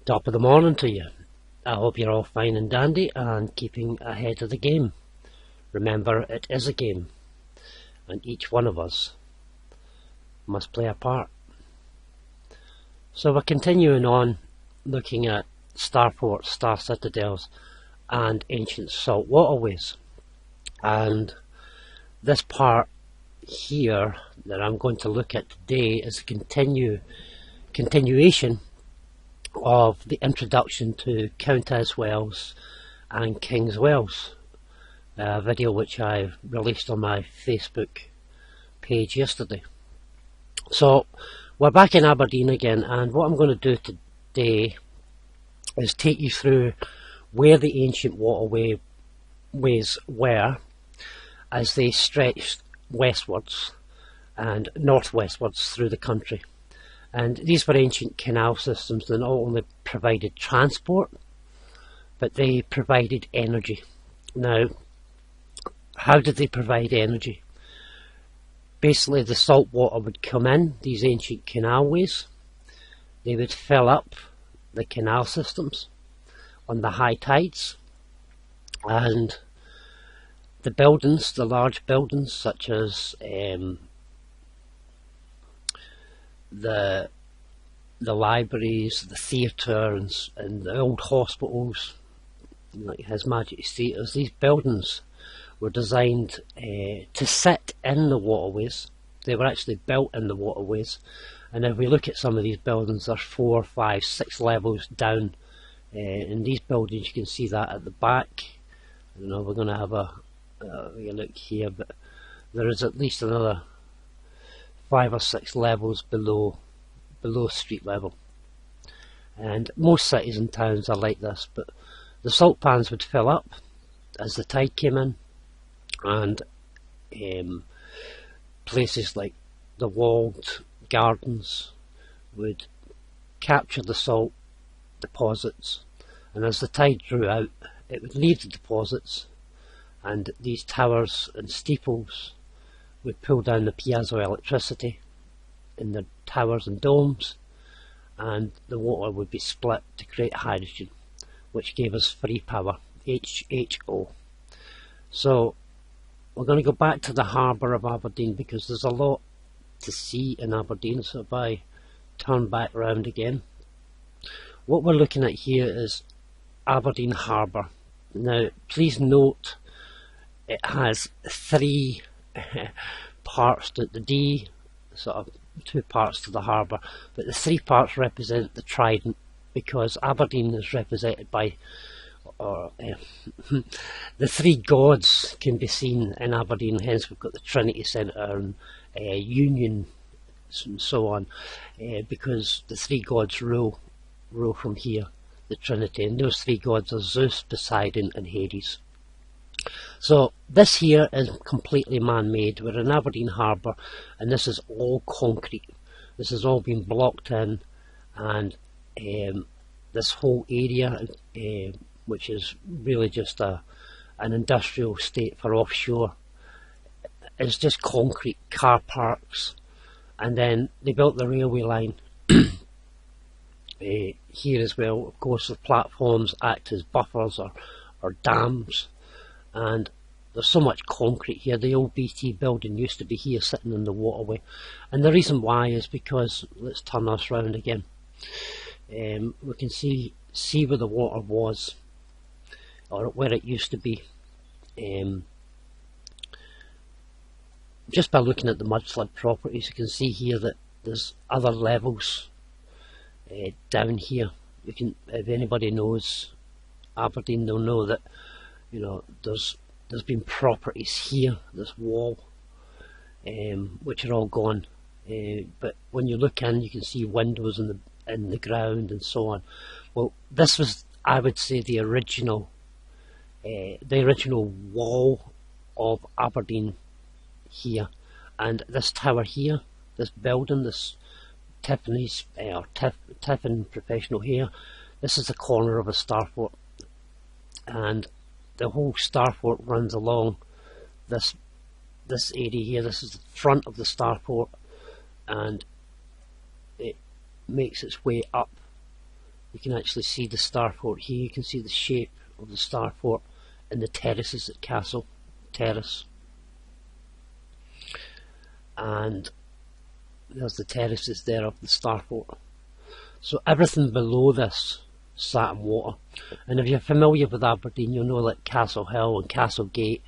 Top of the morning to you. I hope you're all fine and dandy and keeping ahead of the game. Remember, it is a game, and each one of us must play a part. So we're continuing on looking at starports, star citadels and ancient salt waterways. And this part here that I'm going to look at today is a continuation of the introduction to Countess Wells and King's Wells, a video which I released on my Facebook page yesterday. So we're back in Aberdeen again, and what I'm going to do today is take you through where the ancient waterways were as they stretched westwards and northwestwards through the country. And these were ancient canal systems that not only provided transport, but they provided energy. Now, how did they provide energy? Basically, the salt water would come in, these ancient canalways. They would fill up the canal systems on the high tides. And the buildings, the large buildings such as the libraries, the theatre and the old hospitals, like His Majesty's theatres, these buildings were designed to sit in the waterways. They were actually built in the waterways, and if we look at some of these buildings, there's 4, 5, 6 levels down. In these buildings you can see that at the back. I don't know, we're going to have a look here, but there is at least another 5 or 6 levels below street level. And most cities and towns are like this, but the salt pans would fill up as the tide came in, and places like the walled gardens would capture the salt deposits, and as the tide drew out it would leave the deposits, and these towers and steeples would pull down the piezoelectricity in the towers and domes, and the water would be split to create hydrogen, which gave us free power, HHO. So we're going to go back to the harbour of Aberdeen because there's a lot to see in Aberdeen. So if I turn back round again, what we're looking at here is Aberdeen Harbour. Now please note it has 3 parts to the D, sort of 2 parts to the harbour, but the 3 parts represent the trident, because Aberdeen is represented by the 3 gods can be seen in Aberdeen. Hence we've got the Trinity Centre and Union and so on, because the 3 gods rule from here, the Trinity, and those 3 gods are Zeus, Poseidon and Hades. So this here is completely man-made. We're in Aberdeen Harbour, and this is all concrete. This has all been blocked in, and this whole area, which is really just an industrial estate for offshore, is just concrete car parks. And then they built the railway line here as well. Of course, the platforms act as buffers or dams. And there's so much concrete here. The old BT building used to be here sitting in the waterway, and the reason why is because, let's turn us round again, we can see where the water was, or where it used to be, just by looking at the mudflood properties. You can see here that there's other levels down here. You can, if anybody knows Aberdeen, they'll know that, you know, there's been properties here, this wall, which are all gone. But when you look in, you can see windows in the ground and so on. Well, this was, I would say, the original wall of Aberdeen here, and this tower here, this building, this Tiffany's or Tiffin Professional here, this is the corner of a starport, and the whole starport runs along this area here. This is the front of the starport, and it makes its way up You can actually see the starfort here. You can see the shape of the starfort and the terraces at Castle Terrace. And there's the terraces there of the starfort. So everything below this sat in water. And if you're familiar with Aberdeen, you'll know that Castle Hill and Castle Gate,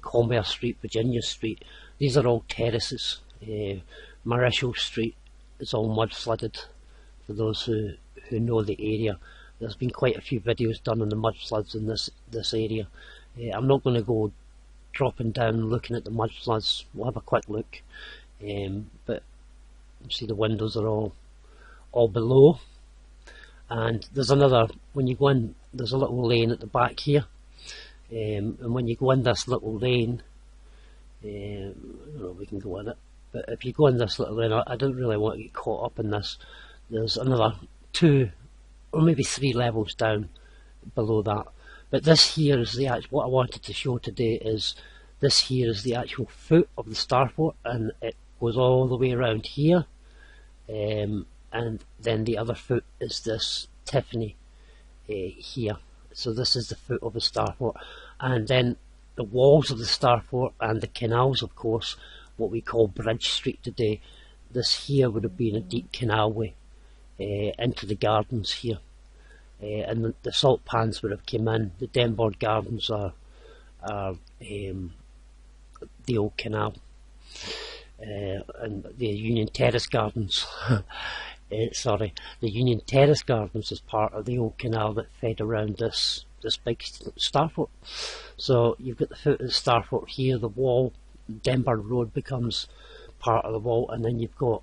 Commerce Street, Virginia Street, these are all terraces. Marischal Street is all mud flooded, for those who know the area. There's been quite a few videos done on the mud floods in this area. I'm not going to go dropping down looking at the mud floods. We'll have a quick look, but you see the windows are all below. And there's another, when you go in, there's a little lane at the back here, and when you go in this little lane, I don't know if we can go in it, but if you go in this little lane, I don't really want to get caught up in this. There's another 2 or maybe 3 levels down below that. But this here is what I wanted to show today. Is this here is the actual foot of the starfort, and it goes all the way around here, and then the other foot is this Tiffany here. So this is the foot of the starfort, and then the walls of the starfort and the canals, of course, what we call Bridge Street today. This here would have been a deep canalway into the gardens here. And the salt pans would have come in. The Denbourne Gardens are the old canal, and the Union Terrace Gardens. Sorry, the Union Terrace Gardens is part of the old canal that fed around this big starfort. So you've got the foot of the starfort here. The wall, Denbourne Road becomes part of the wall, and then you've got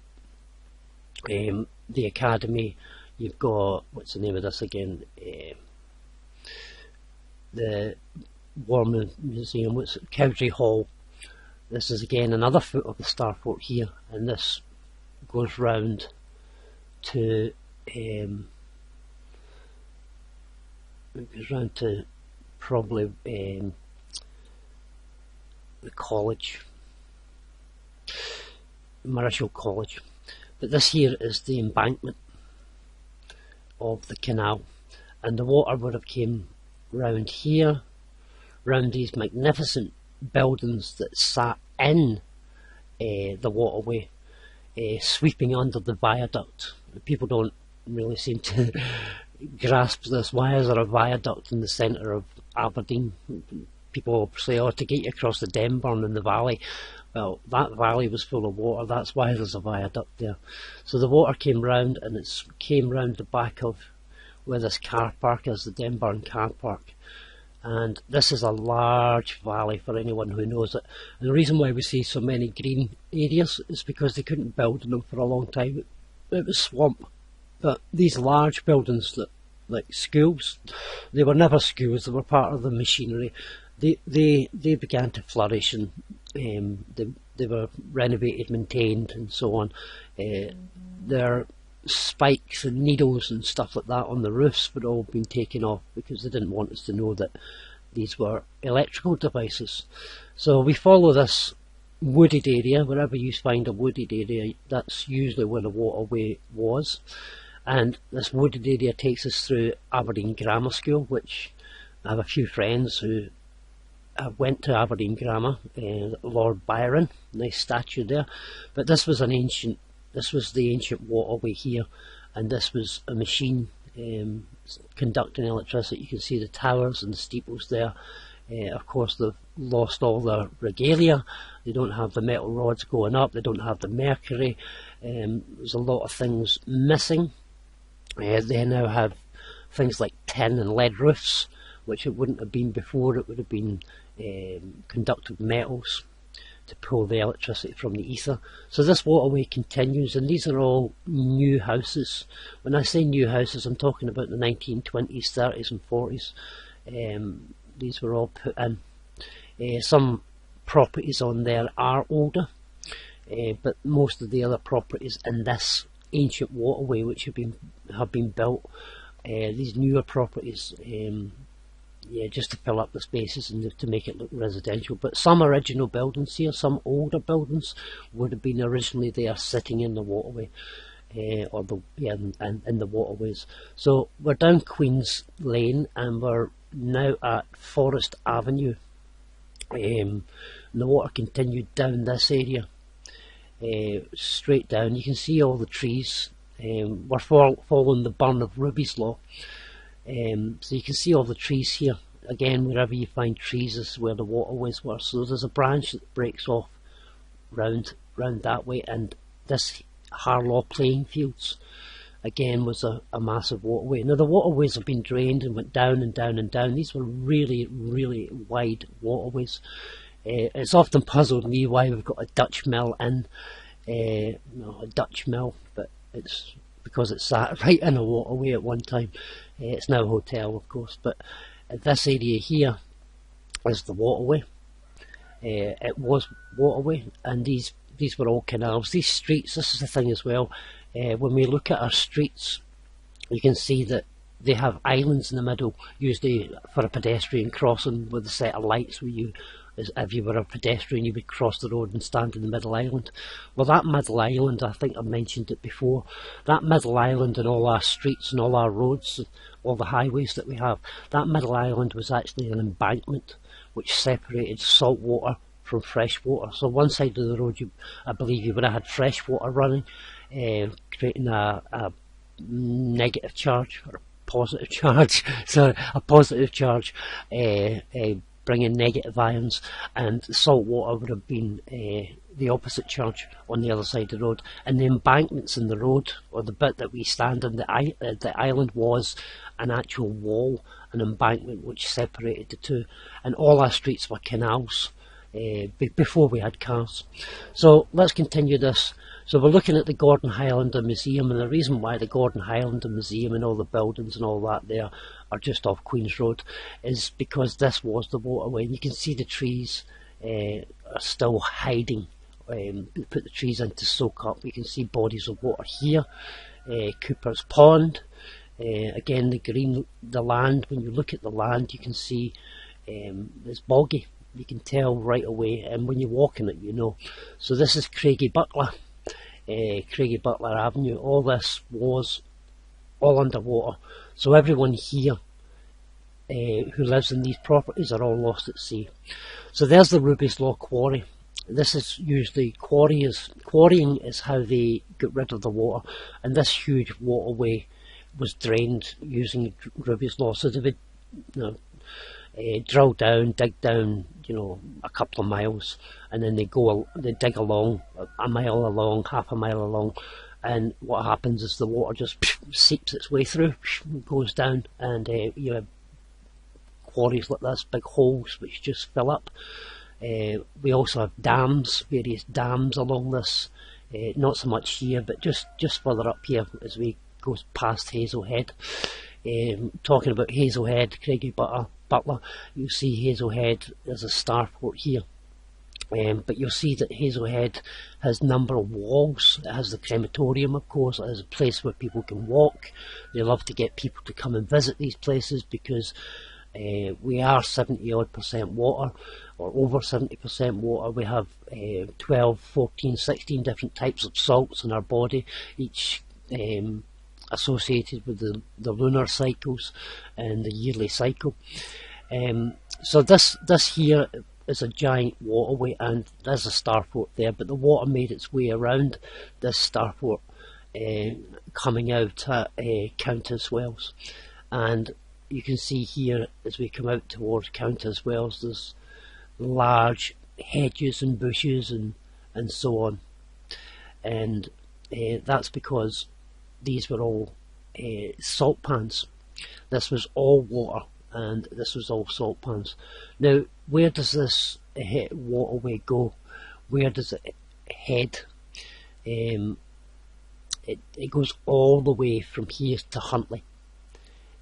the academy. You've got, what's the name of this again? The War Museum, what's it? Cowdray Hall. This is again another foot of the starfort here, and this goes round to probably the college, Marischal College. But this here is the embankment of the canal, and the water would have came round here, round these magnificent buildings that sat in the waterway, sweeping under the viaduct. People don't really seem to grasp this. Why is there a viaduct in the centre of Aberdeen? People say, oh, to get you across the Denbourne in the valley. Well, that valley was full of water, that's why there's a viaduct there. So the water came round, and it came round the back of where this car park is, the Denbourne car park. And this is a large valley for anyone who knows it. And the reason why we see so many green areas is because they couldn't build in them for a long time. It was swamp. But these large buildings, that like schools, they were never schools, they were part of the machinery. They began to flourish, and they were renovated, maintained, and so on. Their spikes and needles and stuff like that on the roofs would all been taken off because they didn't want us to know that these were electrical devices. So we follow this wooded area. Wherever you find a wooded area, that's usually where the waterway was. And this wooded area takes us through Aberdeen Grammar School, which I have a few friends who went to Aberdeen Grammar. Lord Byron, nice statue there. But this was the ancient waterway here, and this was a machine conducting electricity. You can see the towers and the steeples there. Of course, they've lost all their regalia. They don't have the metal rods going up, they don't have the mercury. There's a lot of things missing. They now have things like tin and lead roofs, which it wouldn't have been before. It would have been conductive metals to pull the electricity from the ether. So this waterway continues, and these are all new houses. When I say new houses, I'm talking about the 1920s, 30s and 40s. These were all put in. Some properties on there are older, but most of the other properties in this ancient waterway which have been built, these newer properties, just to fill up the spaces and to make it look residential. But some original buildings here, some older buildings, would have been originally there sitting in the waterway. or the in the waterways. So we're down Queen's Lane and we're now at Forest Avenue. The water continued down this area, straight down. You can see all the trees. We're following the burn of Ruby's Law, so you can see all the trees here. Again, wherever you find trees is where the waterways were. So there's a branch that breaks off round that way, and this Harlaw playing fields again was a massive waterway. Now the waterways have been drained and went down and down and down. These were really wide waterways. It's often puzzled me why we've got a Dutch mill in, a Dutch mill, but it's because it sat right in a waterway at one time. It's now a hotel, of course, but this area here is the waterway. It was waterway, and these were all canals. These streets, this is the thing as well, when we look at our streets, you can see that they have islands in the middle, usually for a pedestrian crossing with a set of lights where you, as if you were a pedestrian, you would cross the road and stand in the middle island. Well, that middle island, I think I mentioned it before, that middle island and all our streets and all our roads, all the highways that we have, that middle island was actually an embankment which separated salt water from fresh water. So one side of the road, I believe you would have had fresh water running, creating a negative charge or a positive charge. So a positive charge bringing negative ions, and salt water would have been the opposite charge on the other side of the road. And the embankments in the road, or the bit that we stand on the island, was an actual wall, an embankment which separated the two. And all our streets were canals before we had cars. So let's continue this. So we're looking at the Gordon Highlander Museum, and the reason why the Gordon Highlander Museum and all the buildings and all that there are just off Queen's Road is because this was the waterway. And you can see the trees are still hiding. Put the trees in to soak up. You can see bodies of water here. Cooper's Pond. Again, the land, when you look at the land, you can see it's boggy. You can tell right away, and when you walk in it, you know. So this is Craigie Butler Avenue. All this was all underwater. So everyone here who lives in these properties are all lost at sea. So there's the Ruby's Law Quarry. This is usually quarrying is how they get rid of the water, and this huge waterway was drained using Ruby's Law. So they would, drill down, dig down, a couple of miles, and then they dig along, a mile along, half a mile along, and what happens is the water just seeps its way through, goes down, and you have quarries like this, big holes which just fill up. We also have dams, various dams along this, not so much here, but just further up here as we go past Hazelhead. Talking about Hazelhead, Craigie Butler, you'll see Hazelhead as a starport here. But you'll see that Hazelhead has a number of walls. It has the crematorium, of course. It has a place where people can walk. They love to get people to come and visit these places because we are 70% water, or over 70% water. We have 12, 14, 16 different types of salts in our body, each associated with the lunar cycles and the yearly cycle. So this here is a giant waterway, and there's a starport there, but the water made its way around this starport, coming out at Countess Wells. And you can see here as we come out towards Countess Wells, there's large hedges and bushes and so on, and that's because these were all salt pans. This was all water, and this was all salt pans. Now, where does this waterway go? Where does it head? It goes all the way from here to Huntly,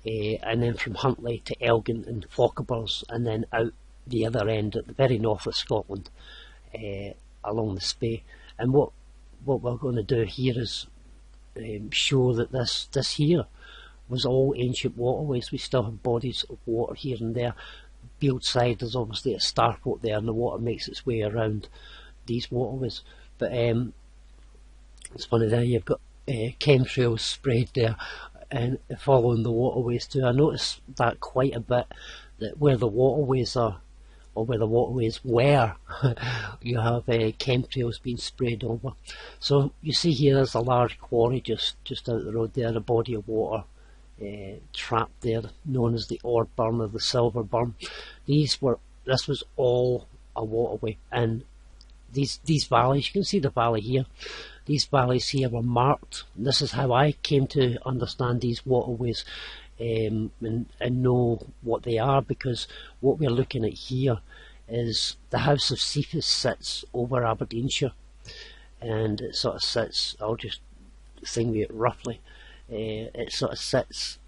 and then from Huntly to Elgin and Fochabers, and then out the other end at the very north of Scotland, along the Spey. And what we're going to do here is show that this here was all ancient waterways. We still have bodies of water here and there. Beeldside, there's obviously a starport there, and the water makes its way around these waterways. But it's funny there, you've got chemtrails sprayed there and following the waterways too. I noticed that quite a bit, that where the waterways are, or where the waterways were, you have chemtrails being sprayed over. So you see here there's a large quarry just out the road there, a body of water trapped there, known as the ore burn or the silver burn. This was all a waterway, and these valleys, you can see the valley here, these valleys here were marked. This is how I came to understand these waterways and know what they are, because what we're looking at here is the house of Cephas sits over Aberdeenshire, and it sort of sits, I'll just sing it roughly, it sort of sits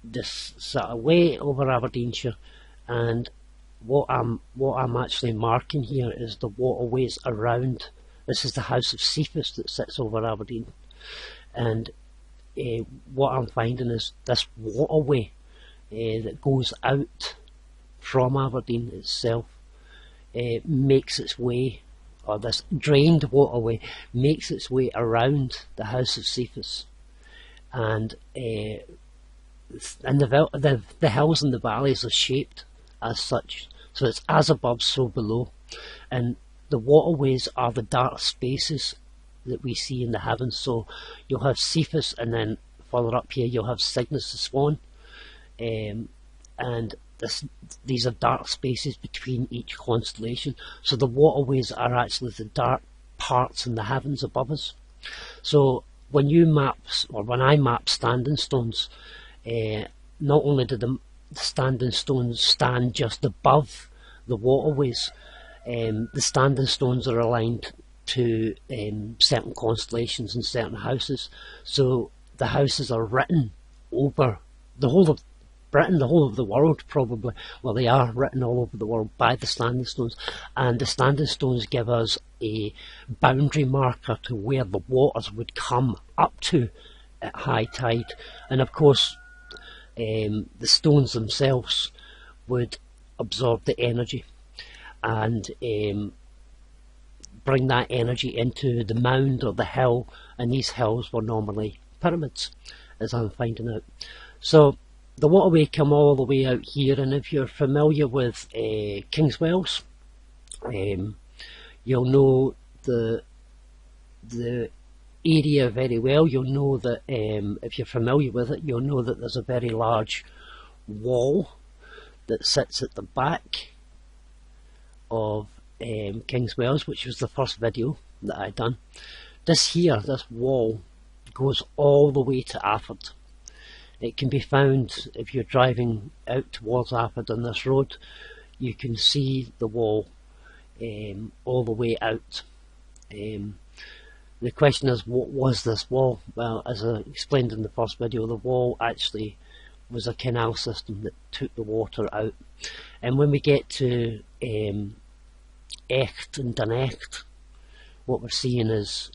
this sort of way over Aberdeenshire, and what I'm actually marking here is the waterways around. This is the house of Cephas that sits over Aberdeen, and what I'm finding is this waterway that goes out from Aberdeen itself makes its way, or this drained waterway makes its way around the house of Cephas, and the hills and the valleys are shaped as such, so it's as above so below, and the waterways are the dark spaces that we see in the heavens. So you'll have Cephas, and then further up here you'll have Cygnus the Swan, and these are dark spaces between each constellation. So the waterways are actually the dark parts in the heavens above us. So when I map standing stones, not only do the standing stones stand just above the waterways, the standing stones are aligned to certain constellations and certain houses. So the houses are written over the whole of Britain, the whole of the world probably. Well, they are written all over the world by the standing stones, and the standing stones give us a boundary marker to where the waters would come up to at high tide. And of course the stones themselves would absorb the energy and bring that energy into the mound or the hill, and these hills were normally pyramids, as I'm finding out. So the waterway come all the way out here, and if you're familiar with Kingswells, you'll know the area very well. You'll know that if you're familiar with it, you'll know that there's a very large wall that sits at the back of Kingswells, which was the first video that I done. This wall goes all the way to Afford. It can be found if you're driving out towards Afford on this road. You can see the wall all the way out. The question is, what was this wall? Well, as I explained in the first video, the wall actually was a canal system that took the water out. And when we get to Echt and Dunecht, what we're seeing is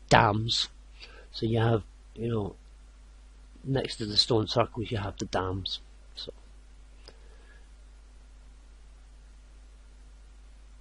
dams. So you have, next to the stone circles you have the dams.